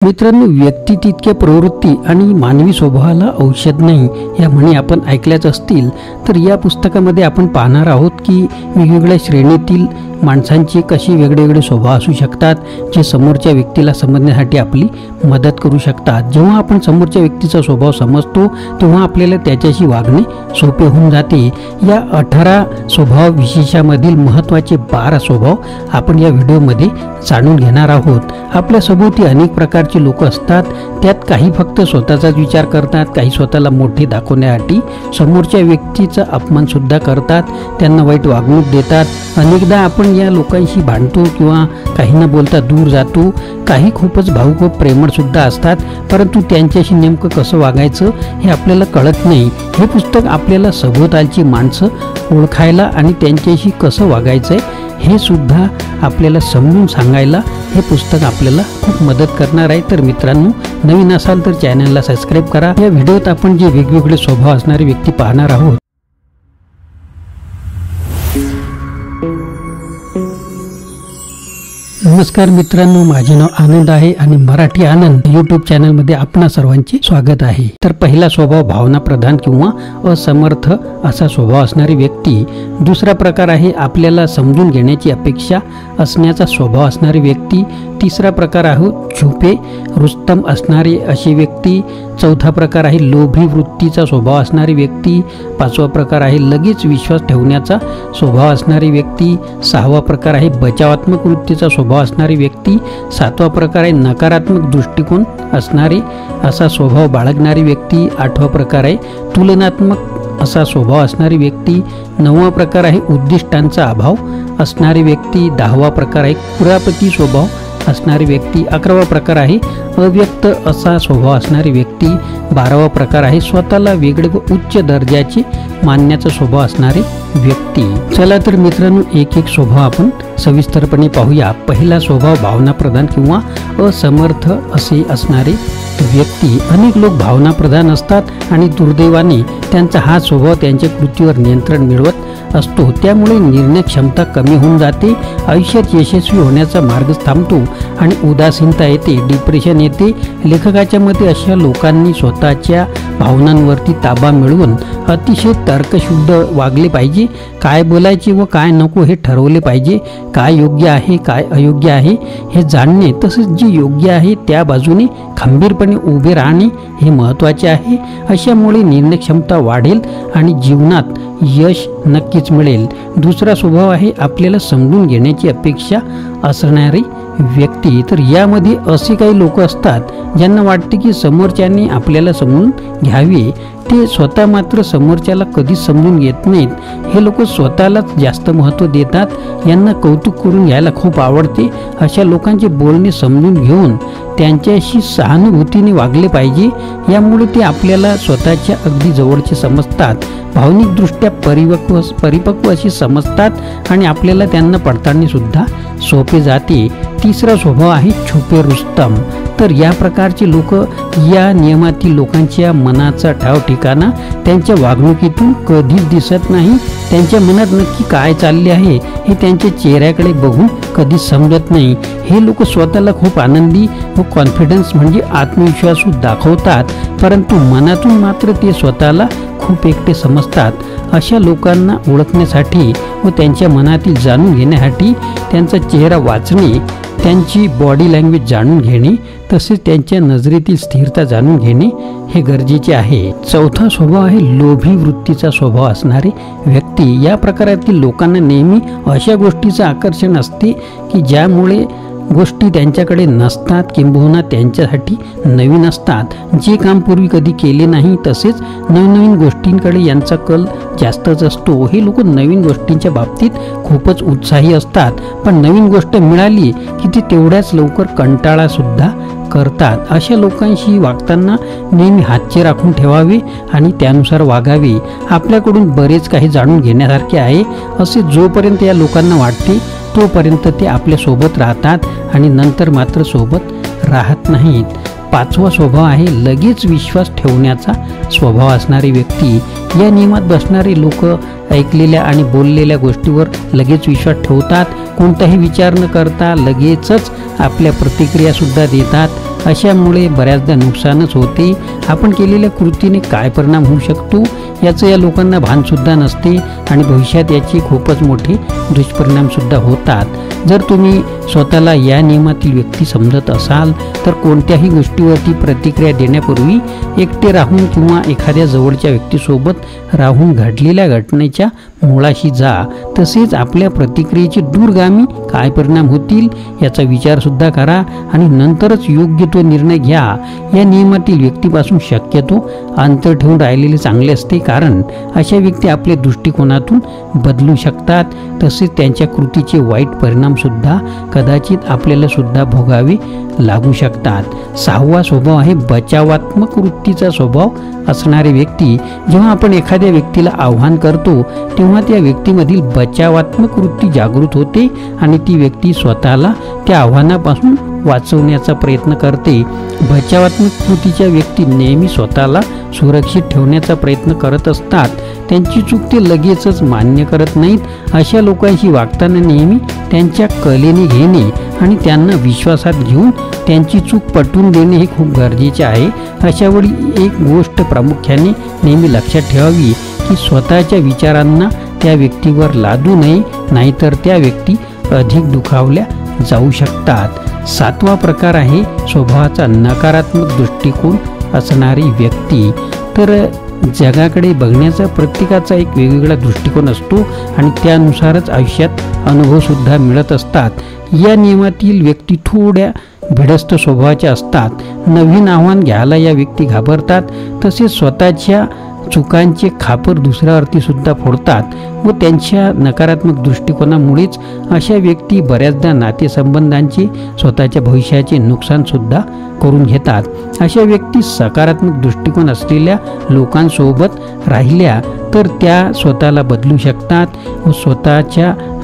मित्रांनो, व्यक्ती तितक्या प्रवृत्ती आणि मानवी स्वभावाला औषध नाही या म्हणी आपण ऐकल्याच असतील. तर या पुस्तकामध्ये आपण पाहणार आहोत की वेगवेगळ्या श्रेणीतील माणसांचे कसे वेगवेगळे स्वभाव असू शकतात, जे समोरच्या व्यक्तीला समजण्यासाठी आपली मदत करू शकतात. जेव्हा आपण समोरच्या व्यक्तीचा स्वभाव समजतो तेव्हा आपल्याला त्याच्याशी वागणे सोपे होऊन जाते. या 18 स्वभाव विशेषामधील महत्त्वाचे 12 स्वभाव आपण या व्हिडिओमध्ये जाणून घेणार आहोत. आपल्या सभोवती अनेक प्रकारचे लोक असतात. त्यात काही फक्त स्वतःचाच विचार करतात, काही स्वतःला मोठे दाखवण्यासाठी समोरच्या व्यक्तीचा अपमान सुद्धा करतात, त्यांना वाईट वागणूक देतात. अनेकदा आपण या लोकांशी भांडतो किंवा काही न बोलता दूर जातो. काही खूपच भावुक व प्रेमळ सुद्धा असतात, परंतु त्यांच्याशी नेमकं कसं वागायचं हे आपल्याला कळत नाही. हे पुस्तक आपल्याला सभोवतालची माणसं ओळखायला आणि त्यांच्याशी कसं वागायचं आहे हे सुद्धा आपल्याला समजून सांगायला हे पुस्तक आपल्याला खूप मदत करणार आहे. तर मित्रांनो, नवीन असाल तर चॅनलला सबस्क्राईब करा. या व्हिडिओत आपण जे वेगवेगळे स्वभाव असणारे व्यक्ती पाहणार आहोत. नमस्कार मित्रांनो, माझे नाव आनंद आहे आणि मराठी आनंद यूट्यूब चॅनलमध्ये आपणा सर्वांचे स्वागत आहे. तर पहिला स्वभाव भावना प्रधान किंवा असमर्थ असा स्वभाव असणारी व्यक्ती. दुसरा प्रकार आहे आपल्याला समजून घेण्याची अपेक्षा असण्याचा स्वभाव असणारी व्यक्ती. तिसरा प्रकार आहे छुपे रुस्तम असणारी अशी व्यक्ती. चौथा प्रकार आहे लोभी वृत्तीचा स्वभाव असणारी व्यक्ती. पाचवा प्रकार आहे लगेच विश्वास ठेवण्याचा स्वभाव असणारी व्यक्ती. सहावा प्रकार आहे बचावात्मक वृत्तीचा स्वभाव असणारी व्यक्ती. सातवा प्रकार आहे नकारात्मक दृष्टिकोन असणारी असा स्वभाव बाळगणारी व्यक्ती. आठवा प्रकार आहे तुलनात्मक असा स्वभाव असणारी व्यक्ती. नववा प्रकार आहे उद्दिष्टांचा अभाव असणारी व्यक्ती. दहावा प्रकार आहे कुरापती स्वभाव असणारी व्यक्ती. 11वा प्रकार आहे अव्यक्त असा स्वभाव असणारी व्यक्ती. 12वा प्रकार आहे स्वतःला वेगळे व उच्च दर्जाचे मानण्याचा स्वभाव असणारी व्यक्ती. चला तर मित्रांनो, एक एक स्वभाव आपण सविस्तरपणे पाहूया. पहिला स्वभाव भावनाप्रधान किंवा असमर्थ असे असणारे व्यक्ती. अनेक लोक भावनाप्रधान असतात आणि दुर्दैवाने त्यांचा हा स्वभाव त्यांच्या कृतीवर नियंत्रण मिळवत असतो. त्यामुळे निर्णय क्षमता कमी होऊन जाते. आयुष्यात यशस्वी होण्याचा मार्ग थांबतो आणि उदासीनता येते, डिप्रेशन येते. लेखकाच्या मते अशा लोकांनी स्वतःच्या भावनांवरती ताबा मिळवून अतिशय तर्कशुद्ध वागले पाहिजे. काय बोलायचे व काय नको हे ठरवले पाहिजे. काय योग्य आहे काय अयोग्य आहे हे जाणणे, तसेच जे योग्य आहे त्या बाजूने खंबीरपणे उभे राहणे हे महत्त्वाचे आहे. अशामुळे निर्णय क्षमता वाढेल आणि जीवनात यश नक्कीच मिळेल. दुसरा स्वभाव आहे आपल्याला समजून घेण्याची अपेक्षा असणारी व्यक्ती. तर यामध्ये असे काही लोक असतात ज्यांना वाटते की समोरच्याने आपल्याला समजून घ्यावे, ते स्वतः मात्र समोरच्याला कधीच समजून घेत नाहीत. हे लोक स्वतःलाच जास्त महत्त्व देतात. यांना कौतुक करून घ्यायला खूप आवडते. अशा लोकांचे बोलणे समजून घेऊन त्यांच्याशी सहानुभूतीने वागले पाहिजे. यामुळे ते आपल्याला स्वतःच्या अगदी जवळचे समजतात, भावनिकदृष्ट्या परिपक्व अशी समजतात आणि आपल्याला त्यांना पडताळणे सुद्धा सोपे जाते. तिसरा स्वभाव आहे छुपे रुस्तम. तर या प्रकारचे लोक या नियमातील लोकांच्या मनाचा ठाव ठिकाणा त्यांच्या वागणुकीतून कधीच दिसत नाही. त्यांच्या मनात नक्की काय चालले आहे हे त्यांच्या चेहऱ्याकडे बघून कधीच समजत नाही. हे लोक स्वतःला खूप आनंदी व कॉन्फिडन्स म्हणजे आत्मविश्वासू दाखवतात, परंतु मनातून मात्र ते स्वतःला खूप एकटे समजतात. अशा लोकांना ओळखण्यासाठी व त्यांच्या मनातील जाणून घेण्यासाठी त्यांचा चेहरा वाचणे, त्यांची बॉडी लँग्वेज जाणून घेणे, तसेच त्यांच्या नजरेतील स्थिरता जाणून घेणे हे गरजेचे आहे. चौथा स्वभाव आहे लोभी वृत्तीचा स्वभाव असणारे व्यक्ती. या प्रकारातील लोकांना नेहमी अशा गोष्टीचं आकर्षण असते की ज्यामुळे गोष्टी त्यांच्याकडे नसतात किंबहुना त्यांच्यासाठी नवीन असतात. जे काम पूर्वी कधी केले नाही, तसेच नवीन गोष्टींकडे यांचा कल जास्तच असतो. हे लोक नवीन गोष्टींच्या बाबतीत खूपच उत्साही असतात, पण नवीन गोष्ट मिळाली की ते तेवढ्याच लवकर कंटाळासुद्धा करतात. अशा लोकांशी वागताना नेहमी हातचे राखून ठेवावे आणि त्यानुसार वागावे. आपल्याकडून बरेच काही जाणून घेण्यासारखे आहे असे जोपर्यंत या लोकांना वाटते तोपर्यंत ते आपल्यासोबत राहतात आणि नंतर मात्र सोबत राहत नाहीत. पाचवा स्वभाव आहे लगेच विश्वास ठेवण्याचा स्वभाव असणारी व्यक्ती. या नियमात बसणारे लोक ऐकलेल्या आणि बोललेल्या गोष्टीवर लगेच विश्वास ठेवतात. कोणताही विचार न करता लगेचच आपल्या प्रतिक्रिया सुद्धा देतात। अशामुळे बऱ्याचदा नुकसानच होते। आपण केलेल्या कृतीने काय परिणाम होऊ शकतो याचं या लोकांना भान सुद्धा नसते आणि भविष्यात याचे खूपच मोठे दुष्परिणाम सुद्धा होतात। जर तुम्ही स्वतःला या नियमातील व्यक्ती समजत असाल तर कोणत्याही गोष्टीवरती प्रतिक्रिया देण्यापूर्वी एकटे राहून किंवा एखाद्या जवळच्या व्यक्तीसोबत राहून घडलेल्या घटनेच्या मुळाशी जा। तसेच आपल्या प्रतिक्रियेचे दूरगामी काय परिणाम होतील याचा विचार सुद्धा करा आणि नंतरच योग्य तो निर्णय घ्या। या नियमातील व्यक्तीपासून शक्यतो अंतर ठेवून राहिलेले चांगले असते, कारण अशा व्यक्ती आपल्या दृष्टिकोनातून बदलू शकतात। तसेच त्यांच्या कृतीचे वाईट परिणाम सुद्धा कदाचित आपल्याला सुद्धा भोगावे लागू शकतात। 6वा स्वभाव आहे बचावात्मक वृत्तीचा स्वभाव असणारी व्यक्ती। जेव्हा आपण एखाद्या व्यक्तीला आव्हान करतो तेव्हा त्या व्यक्तीमधील बचावात्मक वृत्ती जागृत होते आणि ती व्यक्ती स्वतःला त्या आव्हानापासून वाचवण्याचा प्रयत्न करते। बचावात्मक वृत्तीच्या व्यक्ती नेहमी स्वतःला सुरक्षित ठेवण्याचा प्रयत्न करत असतात। त्यांची चूक ते लगेचच मान्य करत नाहीत। अशा लोकांशी वागताना नेहमी त्यांच्या कलेने घेणे आणि त्यांना विश्वासात घेऊन त्यांची चूक पटवून देणे हे खूप गरजेचे आहे। अशावेळी एक गोष्ट प्रामुख्याने नेहमी लक्षात ठेवावी की स्वतःच्या विचारांना त्या व्यक्तीवर लादू नये, नाहीतर त्या व्यक्ती अधिक दुखावल्या जाऊ शकतात। 7वा प्रकार आहे स्वभावाचा नकारात्मक दृष्टिकोन असणारी व्यक्ती। तर जगाकडे बघण्याचा प्रत्येकाचा एक वेगवेगळा दृष्टिकोन असतो आणि त्यानुसारच आयुष्यात अनुभव सुद्धा मिळत असतात। या नियमातील व्यक्ती थोड्या भिडस्त स्वभावाच्या असतात। नवीन आव्हान घ्यायला या व्यक्ती घाबरतात, तसेच स्वतःच्या चुकांचे खापर दुसऱ्यावरती सुद्धा फोडतात व त्यांच्या नकारात्मक दृष्टिकोनामुळेच अशा व्यक्ती बऱ्याचदा नातेसंबंधांचे स्वतःच्या भविष्याचे नुकसान सुद्धा करून घेतात। अशा व्यक्ती सकारात्मक दृष्टिकोन असलेल्या लोकांसोबत राहिल्या तर त्या स्वतःला बदलू शकतात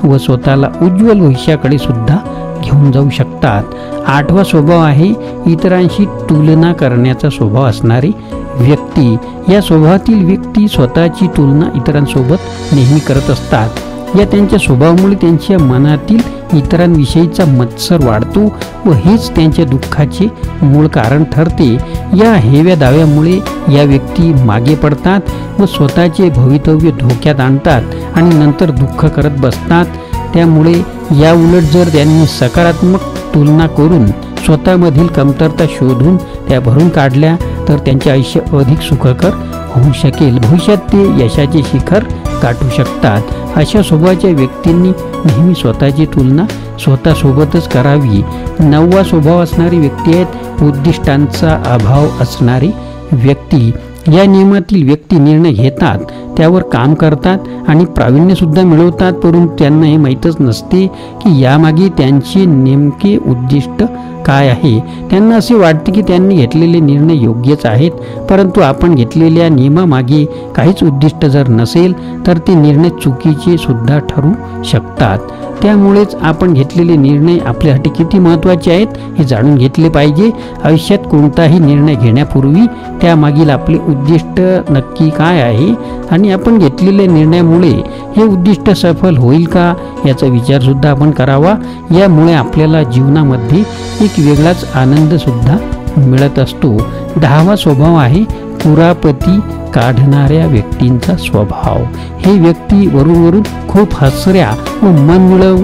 व स्वतःला उज्ज्वल भविष्याकडे सुद्धा घेऊन जाऊ शकतात। 8वा स्वभाव आहे इतरांशी तुलना करण्याचा स्वभाव असणारी व्यक्ती। या स्वभावातील व्यक्ती स्वतःची तुलना इतरांसोबत नेहमी करत असतात। या त्यांच्या स्वभावामुळे त्यांच्या मनातील इतरांविषयीचा मत्सर वाढतो व हेच त्यांच्या दुःखाचे मूळ कारण ठरते। या हेव्या दाव्यामुळे या व्यक्ती मागे पडतात व स्वतःचे भवितव्य धोक्यात आणतात आणि नंतर दुःख करत बसतात। त्यामुळे या उलट जर त्यांनी सकारात्मक तुलना करून स्वतःमधील कमतरता शोधून त्या भरून काढल्या तर त्यांचे आयुष्य अधिक सुखकर होऊ शकेल। भविष्यात ते यशाचे शिखर गाठू शकतात। अशा स्वभावाच्या व्यक्तींनी नेहमी स्वतःची तुलना स्वतःसोबतच करावी। 9वा स्वभाव असणारी व्यक्ती आहेत उद्दिष्टांचा अभाव असणारी व्यक्ती। या नियमातील व्यक्ती निर्णय घेतात, त्यावर काम करतात आणि प्रावीण्य सुद्धा मिळवतात, परंतु त्यांना हे माहीतच नसते की यामागे त्यांचे नेमके उद्दिष्ट काय आहे। त्यांना असे वाटते की त्यांनी घेतलेले निर्णय योग्यच आहेत, परंतु आपण घेतलेल्या नियमामागे काहीच उद्दिष्ट जर नसेल तर ते निर्णय चुकीचे सुद्धा ठरू शकतात। त्यामुळेच आपण घेतलेले निर्णय आपल्यासाठी किती महत्त्वाचे आहेत हे जाणून घेतले पाहिजे। आयुष्यात कोणताही निर्णय घेण्यापूर्वी त्यामागील आपले उद्दिष्ट नक्की काय आहे आणि आपण घेतलेल्या निर्णयामुळे हे उद्दिष्ट सफल होईल का याचा विचार सुद्धा आपण करावा। यामुळे आपल्याला जीवनामध्ये एक वेगळाच आनंद सुद्धा मिळत असतो। 10वा स्वभाव आहे कुरापती काढणाऱ्या व्यक्तींचा स्वभाव। हे व्यक्ती वरून खूप हसऱ्या व मनमिळाऊ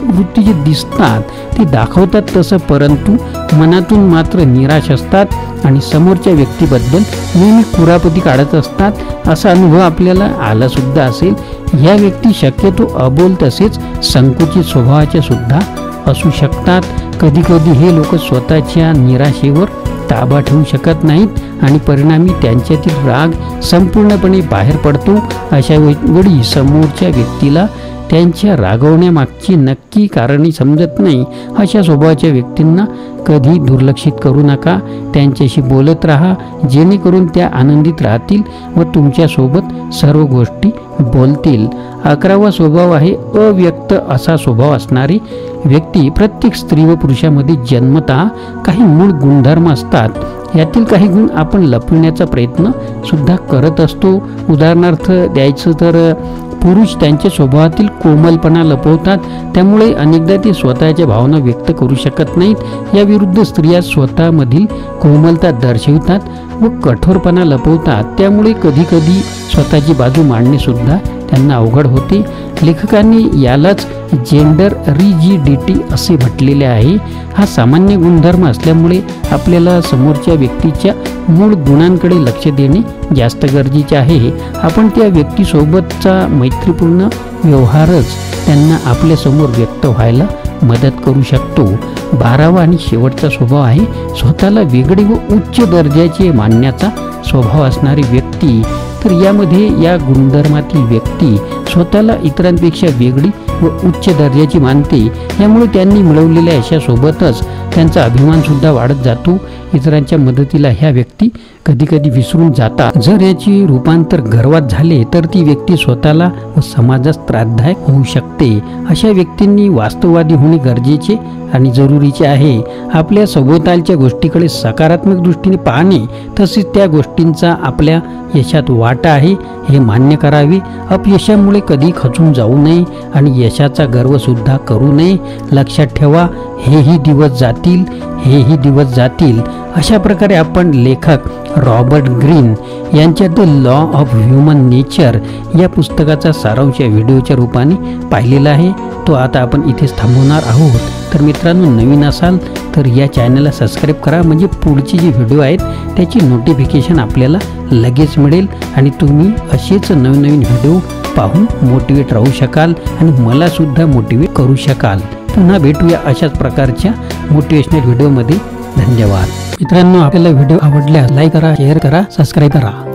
वृत्तीचे दिसतात, ते दाखवतात तसं, परंतु मनातून मात्र निराश असतात आणि समोरच्या व्यक्तीबद्दल नेहमी कुरापती काढत असतात। असा अनुभव आपल्याला आला सुद्धा असेल। या व्यक्ती शक्यतो अबोल तसेच संकुचित स्वभावाच्या सुद्धा असू शकतात। कधीकधी हे लोक स्वतःच्या निराशेवर ताबा ठेवू शकत नाहीत आणि परिणामी त्यांच्यातील राग संपूर्णपणे बाहेर पडतो। अशा वेळी समोरच्या व्यक्तीला त्यांच्या रागवण्यामागची नक्की कारणे समजत नाही। अशा स्वभावाच्या व्यक्तींना कधी दुर्लक्षित करू नका, त्यांच्याशी बोलत राहा, जेणेकरून त्या आनंदित राहतील व तुमच्यासोबत सर्व गोष्टी बोलतील। 11वा स्वभाव आहे अव्यक्त असा स्वभाव असणारी व्यक्ती। प्रत्येक स्त्री व पुरुषामध्ये जन्मतः काही मूळ गुणधर्म असतात। यातील काही गुण आपण लपविण्याचा प्रयत्न सुद्धा करत असतो। उदाहरणार्थ द्यायचं तर पुरुष त्यांच्या स्वभावातील कोमलपणा लपवतात, त्यामुळे अनेकदा ते स्वतःच्या भावना व्यक्त करू शकत नाहीत. या विरुद्ध स्त्रिया स्वतःमधील कोमलता दर्शवितात व कठोरपणा लपवतात, त्यामुळे कधी कधी स्वतःची बाजू मांडणे सुद्धा त्यांना अवघड होते. लेखकांनी यालाच जेंडर रिजिडिटी असे म्हटलेले आहे. हा सामान्य गुणधर्म असल्यामुळे आपल्याला समोरच्या व्यक्तीच्या मूळ गुणांकडे लक्ष देणे जास्त गरजेचे आहे. आपण त्या व्यक्तीसोबतचा मैत्रीपूर्ण व्यवहारच त्यांना आपल्यासमोर व्यक्त व्हायला मदत करू शकतो. 12वा आणि शेवटचा स्वभाव आहे स्वतःला वेगळे व उच्च दर्जाचे मानण्याचा स्वभाव असणारी व्यक्ती. तर यामध्ये या गुणधर्मातील व्यक्ती स्वतःला इतरांपेक्षा वेगळी व उच्च दर्जाची मानते. यामुळे त्यांनी मिळवलेल्या यशासोबतच त्यांचा अभिमान सुद्धा वाढत जातो. इतरांच्या मदतीला ह्या व्यक्ती कधी कधी विसरून जातात. जर याचे रूपांतर गर्वात झाले तर ती व्यक्ती स्वतःला व समाजास त्रासदायक होऊ शकते. अशा व्यक्तींनी वास्तववादी होणे गरजेचे आणि जरुरीचे आहे. आपल्या सभोवतालच्या गोष्टीकडे सकारात्मक दृष्टीने पाहणे, तसेच त्या गोष्टींचा आपल्या यशात वाटा आहे हे मान्य करावे. अपयशामुळे कधी खचून जाऊ नये आणि यशाचा गर्व सुद्धा करू नये. लक्षात ठेवा, हेही दिवस जातील, हेही दिवस जातील. अशा प्रकारे आपण लेखक रॉबर्ट ग्रीन यांच्या the law of human nature या पुस्तकाचा सारांश या व्हिडिओच्या रूपाने पाहिलेला आहे. तो आता आपण इथेच थांबवणार आहोत. तर मित्रांनो, नवीन असाल तर या चॅनलला सबस्क्राईब करा, म्हणजे पुढचे जे व्हिडिओ आहेत त्याची नोटिफिकेशन आपल्याला लगेच मिळेल आणि तुम्ही असेच नवीन व्हिडिओ पाहून मोटिवेट राहू शकाल आणि मला सुद्धा मोटिवेट करू शकाल. पुन्हा भेटूया अशाच प्रकारच्या मोटिवेशनल व्हिडिओमध्ये. धन्यवाद मित्रांनो. आपल्याला व्हिडिओ आवडल्यास लाईक करा, शेअर करा, सबस्क्राईब करा.